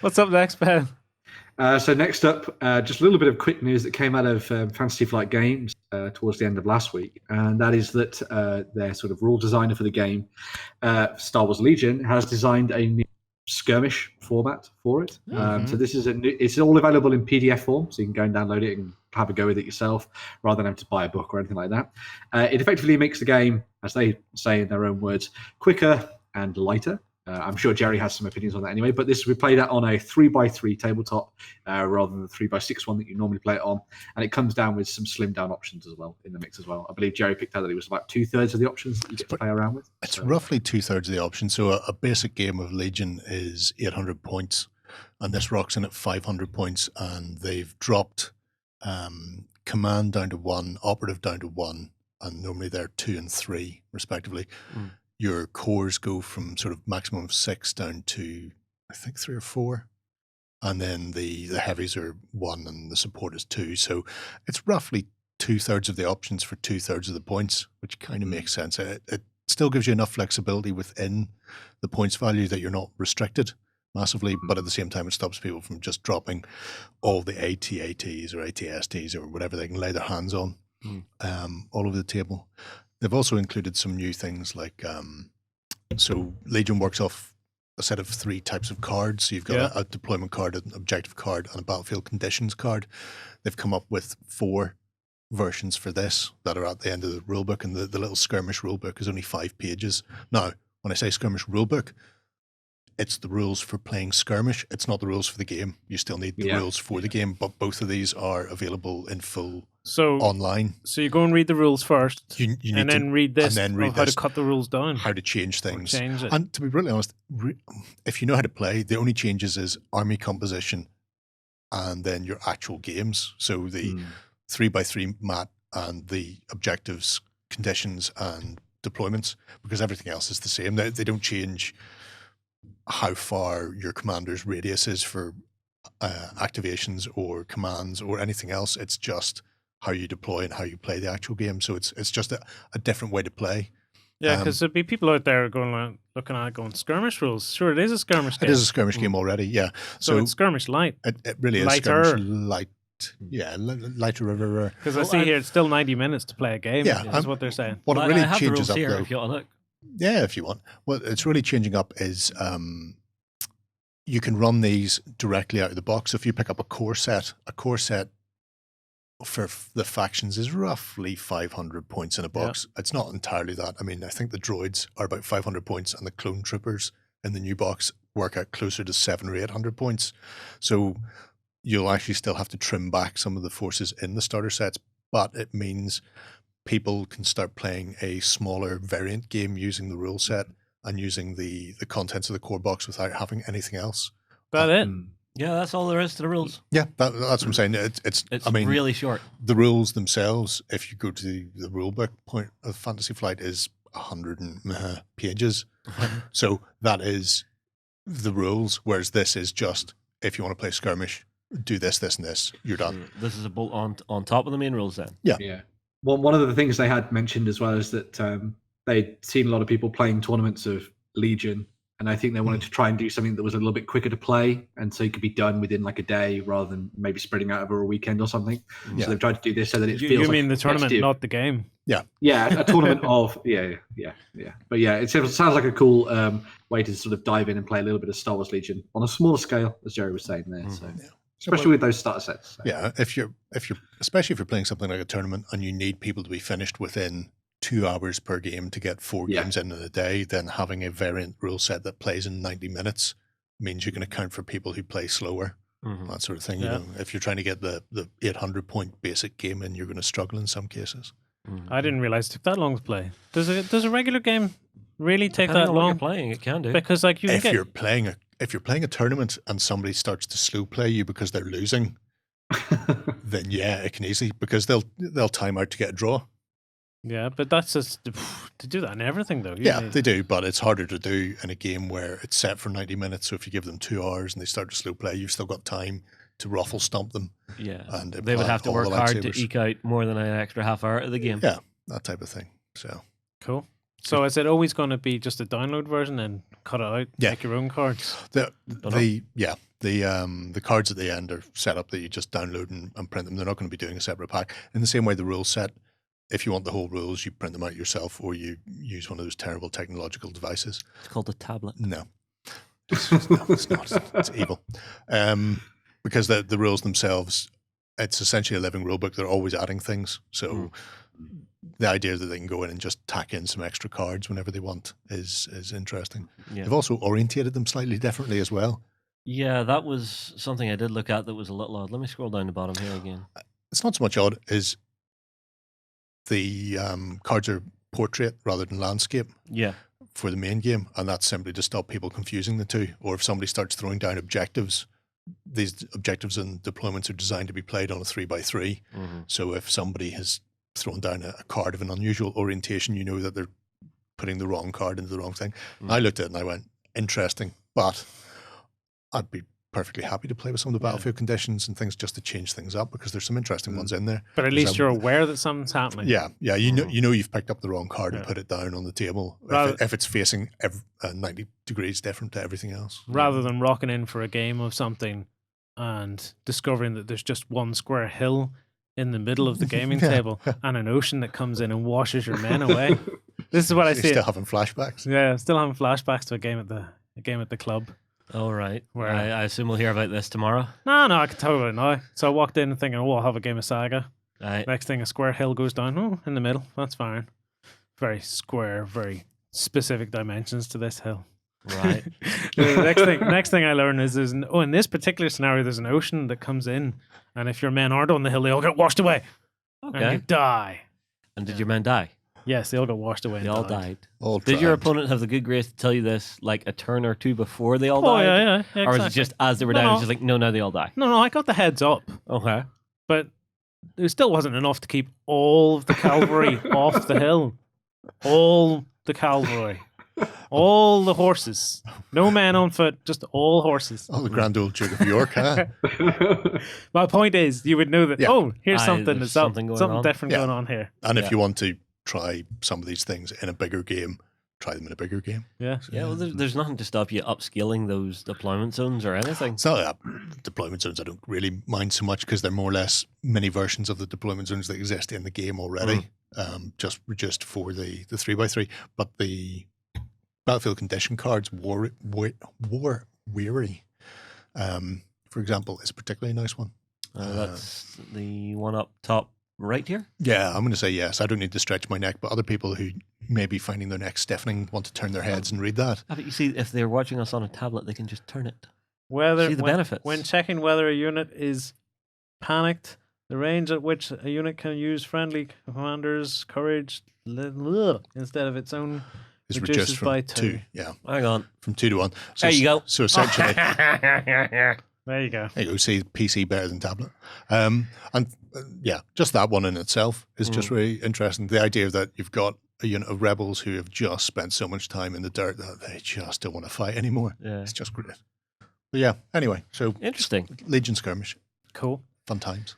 What's up next, Ben? So next up, just a little bit of quick news that came out of Fantasy Flight Games towards the end of last week, and that is that their sort of rule designer for the game, Star Wars Legion, has designed a new skirmish format for it. So this is it's all available in PDF form, so you can go and download it and have a go with it yourself, rather than having to buy a book or anything like that. It effectively makes the game, as they say in their own words, quicker and lighter. I'm sure Jerry has some opinions on that anyway, but this we played that on a 3x3 tabletop rather than the 3x6 one that you normally play it on, and it comes down with some slimmed down options as well in the mix as well. I believe Jerry picked out that it was about 2/3 of the options that you get to play around with. It's roughly 2/3 of the options. So a basic game of Legion is 800 points, and this rocks in at 500 points, and they've dropped command down to 1, operative down to 1, and normally they're 2 and 3 respectively. Your cores go from sort of maximum of 6 down to, I think, 3 or 4. And then the heavies are 1 and the support is 2. So it's roughly 2/3 of the options for 2/3 of the points, which kind of makes sense. It still gives you enough flexibility within the points value that you're not restricted massively, but at the same time it stops people from just dropping all the AT-ATs or AT-STs or whatever they can lay their hands on all over the table. They've also included some new things like, so Legion works off a set of 3 types of cards. So you've got a deployment card, an objective card, and a battlefield conditions card. They've come up with 4 versions for this that are at the end of the rulebook, and the little skirmish rulebook is only 5 pages. Now, when I say skirmish rulebook, it's the rules for playing skirmish. It's not the rules for the game. You still need the rules for the game, but both of these are available in full online. So you go and read the rules first, you need and then read this, and then read how to cut the rules down, how to change things. Change it. And to be brutally honest, if you know how to play, the only changes is army composition and then your actual games. So the 3x3 mat and the objectives, conditions, and deployments, because everything else is the same. They don't change how far your commander's radius is for activations or commands or anything else. It's just how you deploy and how you play the actual game. So it's just a different way to play. Yeah, because there'd be people out there looking at it going, skirmish rules? Sure, it is a skirmish game. It is a skirmish game already, yeah. So it's skirmish light. It really is lighter. Skirmish light. Yeah, lighter. Because I see here it's still 90 minutes to play a game. Yeah, that's what they're saying. What it really changes up, here though, if you want to look. Yeah, if you want. What it's really changing up is you can run these directly out of the box. If you pick up a core set for the factions is roughly 500 points in a box. Yeah. It's not entirely that. I mean, I think the droids are about 500 points, and the clone troopers in the new box work out closer to 700 or 800 points. So you'll actually still have to trim back some of the forces in the starter sets, but it means people can start playing a smaller variant game using the rule set and using the contents of the core box without having anything else. That it? Yeah, that's all there is to the rules. Yeah, that's what I'm saying. It's I mean, really short. The rules themselves, if you go to the rule book point of Fantasy Flight, is 100 pages. So that is the rules, whereas this is just, if you want to play skirmish, do this, this, and this, you're done. This is a bolt on top of the main rules then? Yeah. Yeah. Well, one of the things they had mentioned as well is that they'd seen a lot of people playing tournaments of Legion, and I think they wanted to try and do something that was a little bit quicker to play, and so it could be done within like a day rather than maybe spreading out over a weekend or something. Yeah. So they've tried to do this so that it feels. You mean the tournament, not the game? Yeah. Yeah, a tournament of yeah. But yeah, it sounds like a cool way to sort of dive in and play a little bit of Star Wars Legion on a smaller scale, as Jerry was saying there. So. Yeah. Especially with those starter sets. So. Yeah, especially if you're playing something like a tournament and you need people to be finished within 2 hours per game to get 4 games in a day, then having a variant rule set that plays in 90 minutes means you can account for people who play slower, that sort of thing. Yeah. You know, if you're trying to get the 800-point basic game in, you're going to struggle in some cases. I didn't realize it took that long to play. Does a regular game really take that long? You're playing, it can do. Because like if you're playing a tournament and somebody starts to slow play you because they're losing, then yeah, it can easily, because they'll time out to get a draw. Yeah, but that's just to do that in everything though. Yeah, they do, but it's harder to do in a game where it's set for 90 minutes. So if you give them 2 hours and they start to slow play, you've still got time to ruffle stomp them. Yeah, and they would have to work hard to eke out more than an extra half hour of the game. Yeah, that type of thing. So cool. So is it always going to be just a download version and cut it out, make your own cards? The cards at the end are set up that you just download and print them. They're not going to be doing a separate pack. In the same way the rules set, if you want the whole rules, you print them out yourself or you use one of those terrible technological devices. It's called a tablet. No. It's not. It's evil. Because the rules themselves, it's essentially a living rule book. They're always adding things. So the idea that they can go in and just tack in some extra cards whenever they want is interesting. Yeah. They've also orientated them slightly differently as well. Yeah, that was something I did look at that was a little odd. Let me scroll down the bottom here again. It's not so much odd as the cards are portrait rather than landscape. Yeah. For the main game, and that's simply to stop people confusing the two. Or if somebody starts throwing down objectives, these objectives and deployments are designed to be played on a 3x3. So if somebody has thrown down a card of an unusual orientation, you know that they're putting the wrong card into the wrong thing. I looked at it and I went, interesting, but I'd be perfectly happy to play with some of the battlefield conditions and things just to change things up, because there's some interesting ones in there. But at least you're aware that something's happening. Yeah, you know you've picked up the wrong card and put it down on the table if it's facing 90 degrees different to everything else. Rather than rocking in for a game of something and discovering that there's just one square hill in the middle of the gaming table and an ocean that comes in and washes your men away. This is what I see. Still having flashbacks. Yeah, still having flashbacks to a game at the club. All right. Where I assume we'll hear about this tomorrow. No, I can tell you about it now. So I walked in thinking, oh, I'll have a game of Saga. Right. Next thing, a square hill goes down. Oh, in the middle. That's fine. Very square, very specific dimensions to this hill. Right. The next thing I learned is in this particular scenario, there's an ocean that comes in, and if your men aren't on the hill, they all get washed away. Okay. And you die. And did your men die? Yes, they all got washed away. They all died. Did your opponent have the good grace to tell you this like a turn or two before they all Oh, died? yeah, exactly. Or was it just as they were dying, it was just like, no, now they all die? No, I got the heads up. Okay. But it still wasn't enough to keep all of the cavalry off the hill. All the cavalry. All the horses. No men on foot, just all horses. Oh, the Grand Old Duke of York, huh? My point is, you would know that, here's something there's that's up, something going something on. different going on here. And if you want to try some of these things in a bigger game, try them in a bigger game. Yeah. Yeah, well, there's nothing to stop you upscaling those deployment zones or anything. It's not that deployment zones I don't really mind so much, because they're more or less mini versions of the deployment zones that exist in the game already, just reduced for the 3x3. But the battlefield condition cards, War Weary, for example, is a particularly nice one. That's the one up top right here? Yeah, I'm going to say yes. I don't need to stretch my neck, but other people who may be finding their neck stiffening want to turn their heads and read that. But you see, if they're watching us on a tablet, they can just turn it. See the benefits. When checking whether a unit is panicked, the range at which a unit can use friendly commander's courage instead of its own is reduced from by 2. Yeah. Hang on. From 2 to 1. So, there you go. So essentially... There you go. There you go. See, PC better than tablet. Just that one in itself is just really interesting. The idea that you've got a unit of rebels who have just spent so much time in the dirt that they just don't want to fight anymore. Yeah. It's just great. But yeah, anyway, so... Interesting. Legion Skirmish. Cool. Fun times.